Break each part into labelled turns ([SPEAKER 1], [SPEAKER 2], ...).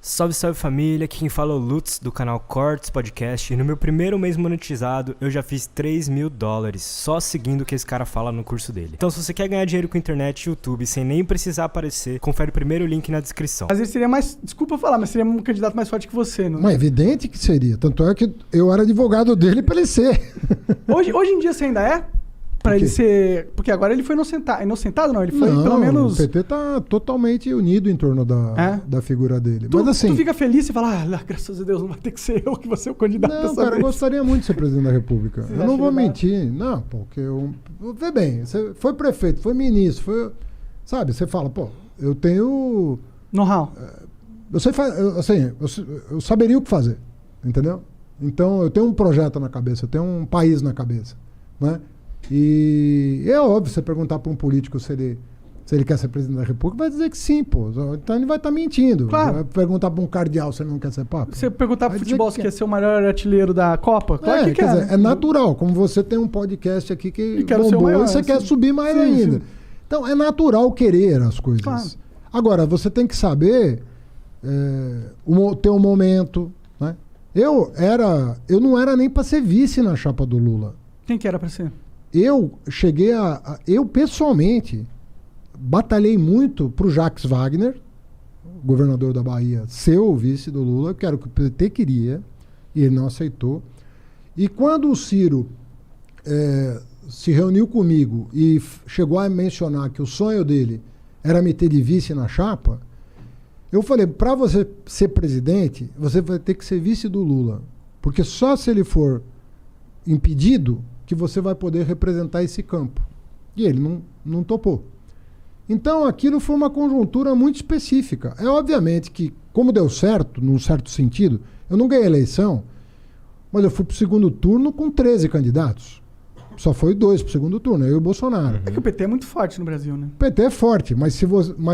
[SPEAKER 1] Salve, salve família, aqui quem fala é o Lutz do canal Cortes Podcast e no meu primeiro mês monetizado eu já fiz $3.000 só seguindo o que esse cara fala no curso dele. Então se você quer ganhar dinheiro com internet e YouTube sem nem precisar aparecer, confere o primeiro link na descrição.
[SPEAKER 2] Mas ele seria mais, desculpa falar, mas seria um candidato mais forte que você, não é?
[SPEAKER 3] Mas evidente que seria, tanto é que eu era advogado dele para ele ser.
[SPEAKER 2] Hoje em dia você ainda é? Pra ele ser... Porque agora ele foi inocentado, não? Ele foi pelo menos...
[SPEAKER 3] O PT tá totalmente unido em torno da figura dele. Mas assim...
[SPEAKER 2] Tu fica feliz e fala, graças a Deus, não vai ter que ser eu que vou ser o candidato
[SPEAKER 3] não,
[SPEAKER 2] dessa
[SPEAKER 3] cara,
[SPEAKER 2] vez.
[SPEAKER 3] eu gostaria muito de ser presidente da República.
[SPEAKER 2] Você
[SPEAKER 3] eu não vou
[SPEAKER 2] acha
[SPEAKER 3] mentir. Não, porque eu... Vê bem, você foi prefeito, foi ministro, foi... Sabe, você fala, pô, eu tenho...
[SPEAKER 2] Know-how.
[SPEAKER 3] Eu sei, assim, eu saberia o que fazer, entendeu? Então, eu tenho um projeto na cabeça, eu tenho um país na cabeça, né? E é óbvio, você perguntar para um político se ele quer ser presidente da República, vai dizer que sim, pô. Então ele vai estar mentindo.
[SPEAKER 2] Claro.
[SPEAKER 3] Vai perguntar para um cardeal se ele não quer ser papa.
[SPEAKER 2] Você perguntar pro futebol se quer ser o maior artilheiro da Copa? Claro que quer.
[SPEAKER 3] Dizer, é natural, como você tem um podcast aqui que
[SPEAKER 2] bombou,
[SPEAKER 3] maior, e você quer subir mais ainda. Sim. Então é natural querer as coisas.
[SPEAKER 2] Claro.
[SPEAKER 3] Agora, você tem que saber ter um momento, né? Eu não era nem para ser vice na chapa do Lula.
[SPEAKER 2] Quem que era para ser?
[SPEAKER 3] Eu cheguei eu pessoalmente batalhei muito pro Jacques Wagner, governador da Bahia, ser o vice do Lula, que era o que o PT queria, e ele não aceitou. E quando o Ciro se reuniu comigo e chegou a mencionar que o sonho dele era me ter de vice na chapa, eu falei, para você ser presidente, você vai ter que ser vice do Lula, porque só se ele for impedido que você vai poder representar esse campo. E ele não topou. Então, aquilo foi uma conjuntura muito específica. É obviamente que, como deu certo, num certo sentido, eu não ganhei a eleição, mas eu fui para o segundo turno com 13 candidatos. Só foi 2 para o segundo turno, eu e o Bolsonaro.
[SPEAKER 2] É que o PT é muito forte no Brasil, né?
[SPEAKER 3] O PT é forte, mas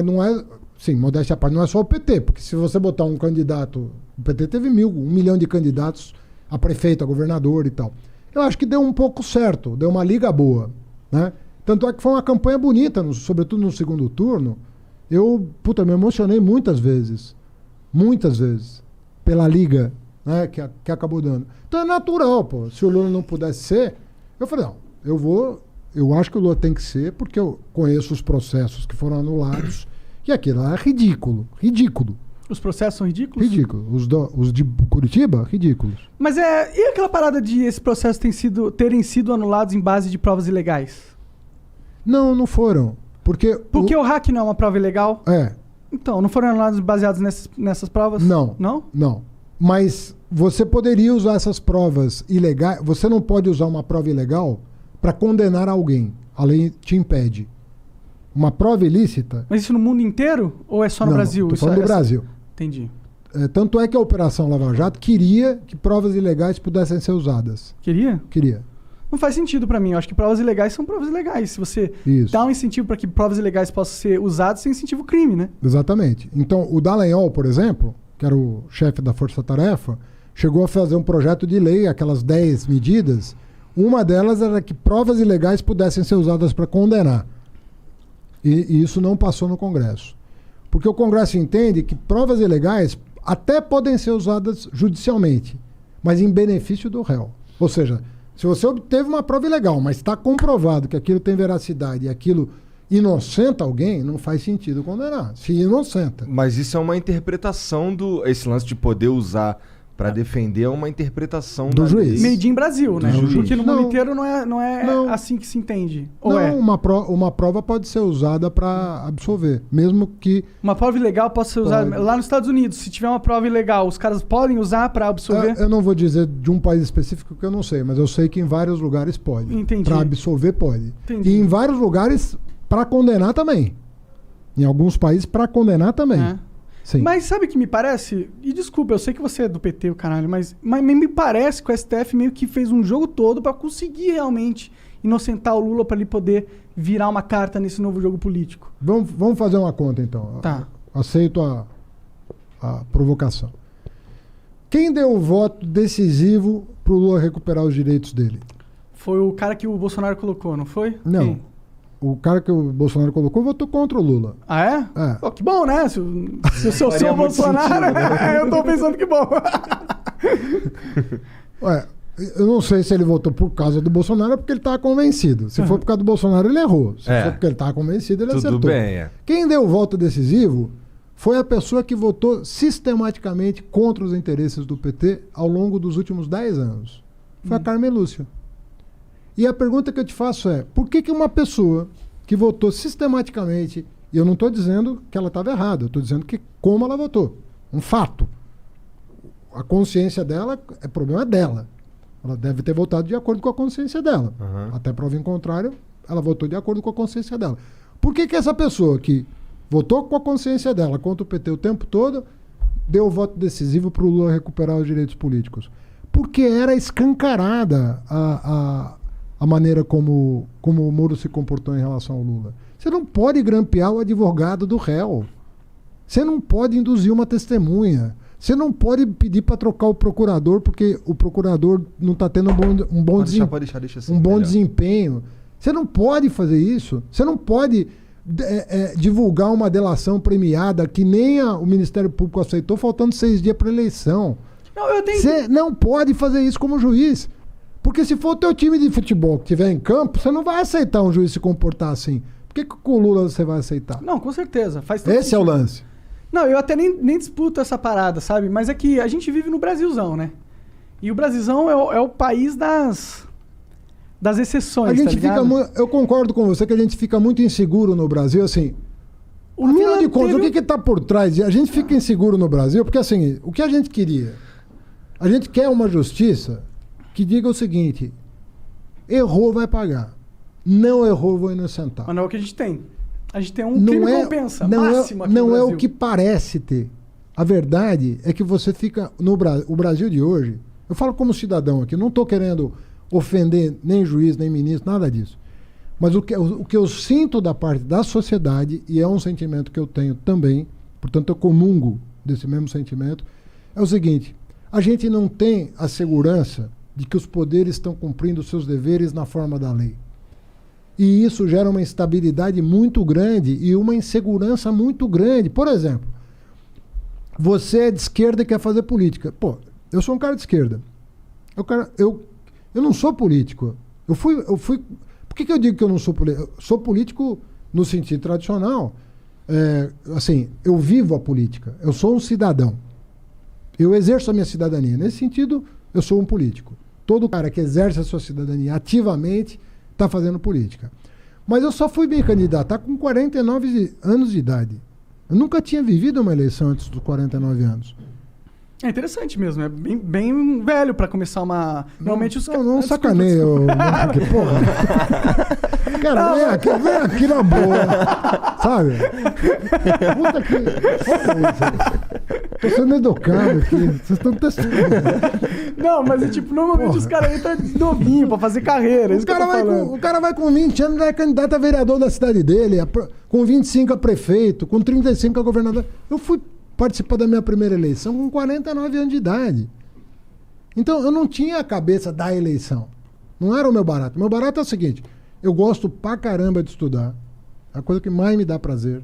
[SPEAKER 3] não é... Sim, modéstia à parte, não é só o PT, porque se você botar um candidato... O PT teve 1 milhão de candidatos a prefeito, a governador e tal. Eu acho que deu um pouco certo, deu uma liga boa, né? Tanto é que foi uma campanha bonita, sobretudo no segundo turno. Eu, me emocionei muitas vezes, pela liga, né, que acabou dando. Então é natural, pô. Se o Lula não pudesse ser, eu falei, não, eu acho que o Lula tem que ser, porque eu conheço os processos que foram anulados, e aquilo é ridículo.
[SPEAKER 2] Os processos são ridículos?
[SPEAKER 3] Ridículo. Os de Curitiba, ridículos.
[SPEAKER 2] Mas e aquela parada de esses processos terem sido anulados em base de provas ilegais?
[SPEAKER 3] Não foram. Porque
[SPEAKER 2] o hack não é uma prova ilegal?
[SPEAKER 3] É.
[SPEAKER 2] Então, não foram anulados baseados nessas provas?
[SPEAKER 3] Não.
[SPEAKER 2] Não?
[SPEAKER 3] Não. Mas você poderia usar essas provas ilegais. Você não pode usar uma prova ilegal para condenar alguém. A lei te impede. Uma prova ilícita...
[SPEAKER 2] Mas isso no mundo inteiro? Ou é só no Brasil?
[SPEAKER 3] Estou falando do Brasil.
[SPEAKER 2] Entendi.
[SPEAKER 3] Tanto é que a Operação Lava Jato queria que provas ilegais pudessem ser usadas.
[SPEAKER 2] Queria?
[SPEAKER 3] Queria.
[SPEAKER 2] Não faz sentido pra mim. Eu acho que provas ilegais são provas ilegais. Se você dá um incentivo para que provas ilegais possam ser usadas, você incentiva o crime, né?
[SPEAKER 3] Exatamente. Então, o Dallagnol, por exemplo, que era o chefe da Força Tarefa, chegou a fazer um projeto de lei, aquelas 10 medidas. Uma delas era que provas ilegais pudessem ser usadas para condenar. E isso não passou no Congresso. Porque o Congresso entende que provas ilegais até podem ser usadas judicialmente, mas em benefício do réu. Ou seja, se você obteve uma prova ilegal, mas está comprovado que aquilo tem veracidade e aquilo inocenta alguém, não faz sentido condenar. Se inocenta.
[SPEAKER 4] Mas isso é uma interpretação esse lance de poder usar para defender uma interpretação
[SPEAKER 3] do juiz.
[SPEAKER 2] Made in Brasil, né?
[SPEAKER 4] Juiz.
[SPEAKER 2] Porque no mundo inteiro não é assim que se entende. Ou
[SPEAKER 3] não, uma prova pode ser usada para absolver, mesmo que...
[SPEAKER 2] Uma prova ilegal pode ser usada... Lá nos Estados Unidos, se tiver uma prova ilegal, os caras podem usar para absolver?
[SPEAKER 3] Eu não vou dizer de um país específico que eu não sei, mas eu sei que em vários lugares pode.
[SPEAKER 2] Entendi.
[SPEAKER 3] Para absolver pode.
[SPEAKER 2] Entendi.
[SPEAKER 3] E em vários lugares para condenar também. Em alguns países para condenar também. Sim.
[SPEAKER 2] Mas sabe o que me parece? E desculpa, eu sei que você é do PT, o caralho, mas me parece que o STF meio que fez um jogo todo pra conseguir realmente inocentar o Lula pra ele poder virar uma carta nesse novo jogo político.
[SPEAKER 3] Vamos fazer uma conta, então.
[SPEAKER 2] Tá.
[SPEAKER 3] Aceito a provocação. Quem deu o voto decisivo pro Lula recuperar os direitos dele?
[SPEAKER 2] Foi o cara que o Bolsonaro colocou, não foi?
[SPEAKER 3] Não.
[SPEAKER 2] Quem?
[SPEAKER 3] o cara que o Bolsonaro colocou votou contra o Lula.
[SPEAKER 2] Ah, é?
[SPEAKER 3] É.
[SPEAKER 2] Pô, que bom, né? Se eu sou
[SPEAKER 4] Faria
[SPEAKER 2] o
[SPEAKER 4] muito
[SPEAKER 2] Bolsonaro,
[SPEAKER 4] sentido,
[SPEAKER 2] eu tô pensando que bom.
[SPEAKER 3] Ué, eu não sei se ele votou por causa do Bolsonaro ou porque ele estava convencido. Se for por causa do Bolsonaro, ele errou. Se for porque ele estava convencido, ele
[SPEAKER 4] Tudo
[SPEAKER 3] acertou.
[SPEAKER 4] bem, é.
[SPEAKER 3] Quem deu o voto decisivo foi a pessoa que votou sistematicamente contra os interesses do PT ao longo dos últimos 10 anos. Foi a Carmen Lúcia. E a pergunta que eu te faço é, por que uma pessoa que votou sistematicamente, e eu não estou dizendo que ela estava errada, eu estou dizendo que como ela votou. Um fato. A consciência dela é problema dela. Ela deve ter votado de acordo com a consciência dela.
[SPEAKER 4] Uhum.
[SPEAKER 3] Até prova em contrário, ela votou de acordo com a consciência dela. Por que essa pessoa que votou com a consciência dela contra o PT o tempo todo deu o voto decisivo para o Lula recuperar os direitos políticos? Porque era escancarada a maneira como o Moro se comportou em relação ao Lula. Você não pode grampear o advogado do réu. Você não pode induzir uma testemunha. Você não pode pedir para trocar o procurador porque o procurador não está tendo um bom desempenho. Você não pode fazer isso. Você não pode divulgar uma delação premiada que nem o Ministério Público aceitou, faltando 6 dias para a eleição. Você não pode fazer isso como juiz. Porque se for o teu time de futebol que estiver em campo, você não vai aceitar um juiz se comportar assim. Por que com o Lula você vai aceitar?
[SPEAKER 2] Não, com certeza.
[SPEAKER 3] Esse é o lance.
[SPEAKER 2] Não, eu até nem disputo essa parada, sabe? Mas é que a gente vive no Brasilzão, né? E o Brasilzão é o país das exceções,
[SPEAKER 3] a gente
[SPEAKER 2] tá ligado?
[SPEAKER 3] eu concordo com você que a gente fica muito inseguro no Brasil, assim.
[SPEAKER 2] O Lula
[SPEAKER 3] Afinal de contas,
[SPEAKER 2] teve
[SPEAKER 3] o que está por trás? A gente fica inseguro no Brasil, porque assim, o que a gente queria? A gente quer uma justiça que diga o seguinte: errou, vai pagar. Não errou, vou inocentar.
[SPEAKER 2] Mas não é o que a gente tem. A gente tem um crime compensa máximo aqui no
[SPEAKER 3] Não é
[SPEAKER 2] Brasil.
[SPEAKER 3] o que parece ter. A verdade é que você fica o Brasil de hoje. Eu falo como cidadão aqui, não estou querendo ofender nem juiz, nem ministro, nada disso. Mas o que eu sinto da parte da sociedade, e é um sentimento que eu tenho também, portanto eu comungo desse mesmo sentimento, é o seguinte: a gente não tem a segurança de que os poderes estão cumprindo seus deveres na forma da lei. E isso gera uma instabilidade muito grande e uma insegurança muito grande. Por exemplo, você é de esquerda e quer fazer política. Pô, eu sou um cara de esquerda. Eu não sou político. Eu fui. Por que eu digo que eu não sou político? Eu sou político no sentido tradicional. Assim, eu vivo a política. Eu sou um cidadão. Eu exerço a minha cidadania. Nesse sentido, eu sou um político. Todo cara que exerce a sua cidadania ativamente está fazendo política. Mas eu só fui me candidatar com 49 anos de idade. Eu nunca tinha vivido uma eleição antes dos 49 anos.
[SPEAKER 2] É interessante mesmo, é bem velho pra começar uma... Normalmente os caras...
[SPEAKER 3] Não sacaneia, que porra. Cara, vem aqui na boa. Sabe? Puta que... Tô sendo educado aqui. Vocês estão testando.
[SPEAKER 2] Não, mas tipo, normalmente os caras entram novinho pra fazer carreira.
[SPEAKER 3] O cara vai com 20 anos, é candidato a vereador da cidade dele, com 25 a prefeito, com 35 a governador. Eu fui participar da minha primeira eleição com 49 anos de idade. Então, eu não tinha a cabeça da eleição. Não era o meu barato. O meu barato é o seguinte: eu gosto pra caramba de estudar. É a coisa que mais me dá prazer.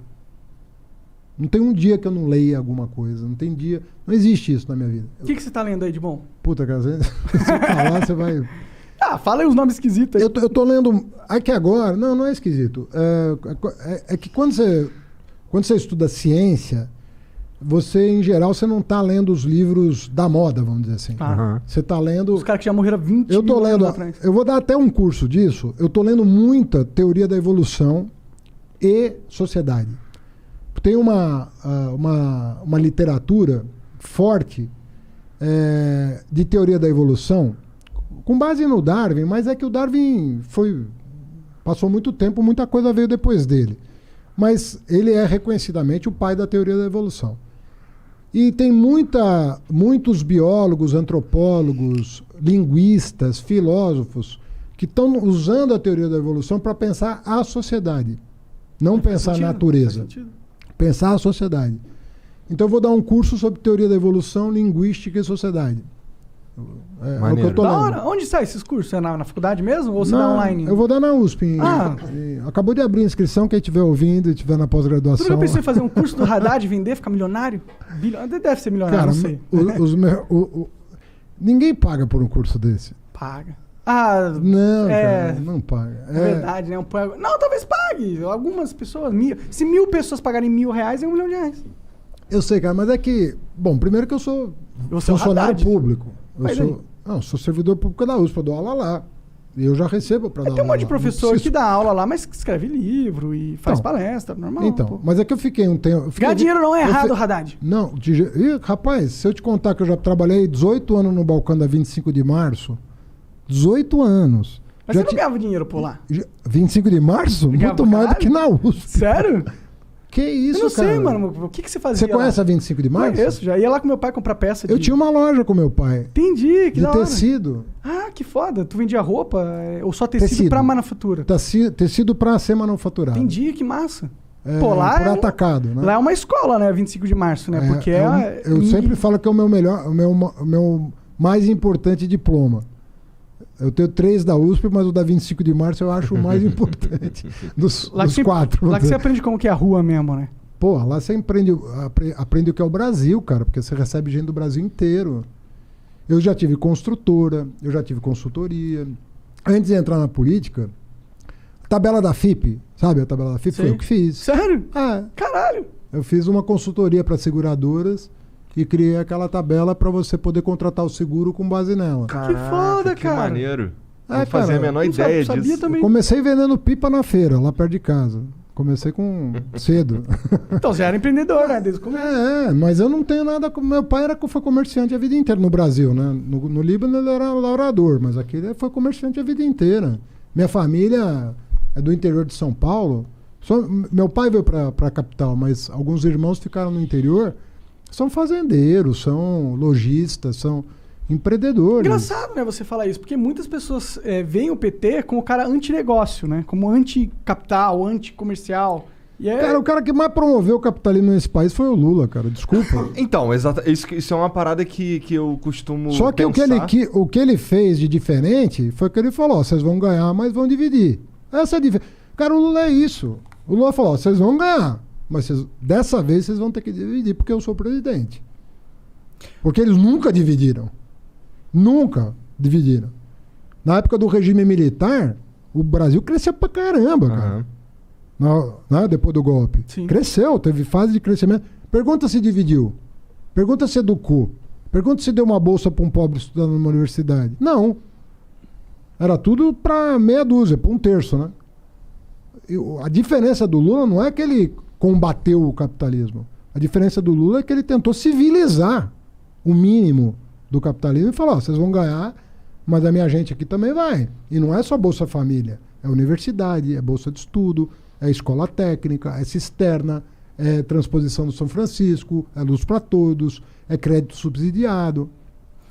[SPEAKER 3] Não tem um dia que eu não leia alguma coisa. Não tem dia... Não existe isso na minha vida.
[SPEAKER 2] O que você tá lendo aí de bom?
[SPEAKER 3] Puta, cara, se você falar, você vai...
[SPEAKER 2] Fala aí os nomes esquisitos aí.
[SPEAKER 3] Eu tô lendo... Aqui agora... Não é esquisito. É que quando você estuda ciência, você, em geral, você não tá lendo os livros da moda, vamos dizer assim. Você tá lendo...
[SPEAKER 2] Os caras que já morreram 20 anos atrás.
[SPEAKER 3] Eu vou dar até um curso disso. Eu tô lendo muita teoria da evolução e sociedade. Tem uma literatura forte de teoria da evolução, com base no Darwin, mas é que o Darwin passou muito tempo, muita coisa veio depois dele. Mas ele é reconhecidamente o pai da teoria da evolução. E tem muitos biólogos, antropólogos, linguistas, filósofos que estão usando a teoria da evolução para pensar a sociedade, não pensar a natureza. Pensar a sociedade. Então eu vou dar um curso sobre teoria da evolução, linguística e sociedade. É o que
[SPEAKER 4] Maneiro.
[SPEAKER 3] eu tô
[SPEAKER 2] Da
[SPEAKER 3] lendo.
[SPEAKER 2] hora. Onde sai esses cursos? É na faculdade mesmo? Ou você dá online?
[SPEAKER 3] Eu vou dar na USP.
[SPEAKER 2] Ah.
[SPEAKER 3] Acabou de abrir a inscrição, quem estiver ouvindo e estiver na
[SPEAKER 2] Tudo que
[SPEAKER 3] pós-graduação.
[SPEAKER 2] eu pensei em fazer um curso do Haddad, vender, ficar milionário. Deve ser milionário,
[SPEAKER 3] Cara,
[SPEAKER 2] não sei.
[SPEAKER 3] ninguém paga por um curso desse.
[SPEAKER 2] Paga. Ah,
[SPEAKER 3] Não,
[SPEAKER 2] É.
[SPEAKER 3] cara, não paga.
[SPEAKER 2] é verdade, né? Não, talvez pague. Algumas pessoas, se 1.000 pessoas pagarem R$1.000, é R$1 milhão.
[SPEAKER 3] Eu sei, cara, mas é que... Bom, primeiro que eu sou
[SPEAKER 2] Você é o
[SPEAKER 3] funcionário
[SPEAKER 2] Haddad.
[SPEAKER 3] público.
[SPEAKER 2] Mas
[SPEAKER 3] Sou servidor público da USP, eu dou aula lá. E eu já recebo para dar
[SPEAKER 2] Tem um
[SPEAKER 3] aula
[SPEAKER 2] monte de
[SPEAKER 3] lá.
[SPEAKER 2] professor
[SPEAKER 3] Não
[SPEAKER 2] que
[SPEAKER 3] preciso-
[SPEAKER 2] dá aula lá, mas que escreve livro e faz
[SPEAKER 3] Então,
[SPEAKER 2] palestra, normal.
[SPEAKER 3] Então,
[SPEAKER 2] pô.
[SPEAKER 3] mas é que eu fiquei um tempo... eu fiquei-
[SPEAKER 2] Ganhar dinheiro não é
[SPEAKER 3] eu
[SPEAKER 2] errado,
[SPEAKER 3] fi-
[SPEAKER 2] Haddad.
[SPEAKER 3] Não, rapaz, se eu te contar que eu já trabalhei 18 anos no balcão da 25 de março, 18 anos.
[SPEAKER 2] Mas
[SPEAKER 3] Já
[SPEAKER 2] você não
[SPEAKER 3] ti-
[SPEAKER 2] ganhava dinheiro por lá.
[SPEAKER 3] 25 de março?
[SPEAKER 2] Ganhava
[SPEAKER 3] Muito
[SPEAKER 2] pra
[SPEAKER 3] mais do que na
[SPEAKER 2] caralho?
[SPEAKER 3] USP.
[SPEAKER 2] Sério?
[SPEAKER 3] Que isso,
[SPEAKER 2] Eu não
[SPEAKER 3] cara?
[SPEAKER 2] sei, mano. O que você fazia
[SPEAKER 3] Você conhece
[SPEAKER 2] lá?
[SPEAKER 3] a 25 de março?
[SPEAKER 2] Conheço, já ia lá com meu pai comprar peça de...
[SPEAKER 3] Eu tinha uma loja com meu pai.
[SPEAKER 2] Entendi, que
[SPEAKER 3] De
[SPEAKER 2] da hora.
[SPEAKER 3] tecido.
[SPEAKER 2] Ah, que foda. Tu vendia roupa ou só tecido,
[SPEAKER 3] Tecido.
[SPEAKER 2] pra manufatura?
[SPEAKER 3] Tecido para ser manufaturado.
[SPEAKER 2] Entendi, que massa.
[SPEAKER 3] É,
[SPEAKER 2] Pô, lá
[SPEAKER 3] por
[SPEAKER 2] é um-
[SPEAKER 3] atacado, né?
[SPEAKER 2] Lá é uma escola, né? 25 de março, né? Porque
[SPEAKER 3] eu sempre falo que é o meu melhor, o meu mais importante diploma. Eu tenho 3 da USP, mas o da 25 de março eu acho o mais importante dos
[SPEAKER 2] Lá que você-
[SPEAKER 3] 4.
[SPEAKER 2] Lá que você aprende como que é a rua mesmo, né?
[SPEAKER 3] Pô, lá você aprende o que é o Brasil, cara, porque você recebe gente do Brasil inteiro. Eu já tive construtora, eu já tive consultoria. Antes de entrar na política, tabela da FIP, sabe a tabela da FIP? Foi
[SPEAKER 2] Sei.
[SPEAKER 3] eu que fiz.
[SPEAKER 2] Sério?
[SPEAKER 3] É,
[SPEAKER 2] Caralho.
[SPEAKER 3] eu fiz uma consultoria para seguradoras e criei aquela tabela para você poder contratar o seguro com base nela.
[SPEAKER 2] foda,
[SPEAKER 4] que
[SPEAKER 2] cara.
[SPEAKER 4] maneiro.
[SPEAKER 3] É,
[SPEAKER 4] Não fazia a
[SPEAKER 3] cara,
[SPEAKER 4] menor
[SPEAKER 2] não
[SPEAKER 4] ideia
[SPEAKER 2] sabia
[SPEAKER 4] disso.
[SPEAKER 2] também.
[SPEAKER 3] Eu comecei vendendo pipa na feira, lá perto de casa. Comecei com cedo.
[SPEAKER 2] Então você era empreendedor, né? Desde o começo.
[SPEAKER 3] Mas eu não tenho nada com. Meu pai foi comerciante a vida inteira no Brasil, né? No Líbano ele era lavrador, mas aqui ele foi comerciante a vida inteira. Minha família é do interior de São Paulo. Meu pai veio para a capital, mas alguns irmãos ficaram no interior. São fazendeiros, são lojistas, são empreendedores.
[SPEAKER 2] Engraçado, né, você falar isso, porque muitas pessoas veem o PT como o cara anti-negócio, né? Como anti-capital, anti-comercial. E
[SPEAKER 3] Cara, o cara que mais promoveu o capitalismo nesse país foi o Lula, cara. Desculpa.
[SPEAKER 4] Então, isso é uma parada que eu costumo
[SPEAKER 3] Só que
[SPEAKER 4] pensar.
[SPEAKER 3] o que ele fez de diferente foi que ele falou: ó, vocês vão ganhar, mas vão dividir. Essa é a diferença. Cara, o Lula é isso. O Lula falou: ó, vocês vão ganhar, mas dessa vez vocês vão ter que dividir porque eu sou presidente. Porque eles nunca dividiram. Nunca dividiram. Na época do regime militar, o Brasil cresceu pra caramba, cara.
[SPEAKER 4] Aham.
[SPEAKER 3] Depois do golpe.
[SPEAKER 2] Sim.
[SPEAKER 3] Cresceu, teve fase de crescimento. Pergunta se dividiu. Pergunta se educou. Pergunta se deu uma bolsa para um pobre estudando numa universidade. Não. Era tudo para meia dúzia, para um terço, né? A diferença do Lula não é que ele combateu o capitalismo. A diferença do Lula é que ele tentou civilizar o mínimo do capitalismo e falou: ó, vocês vão ganhar, mas a minha gente aqui também vai. E não é só Bolsa Família. É universidade, é bolsa de estudo, é escola técnica, é cisterna, é transposição do São Francisco, é luz para todos, é crédito subsidiado.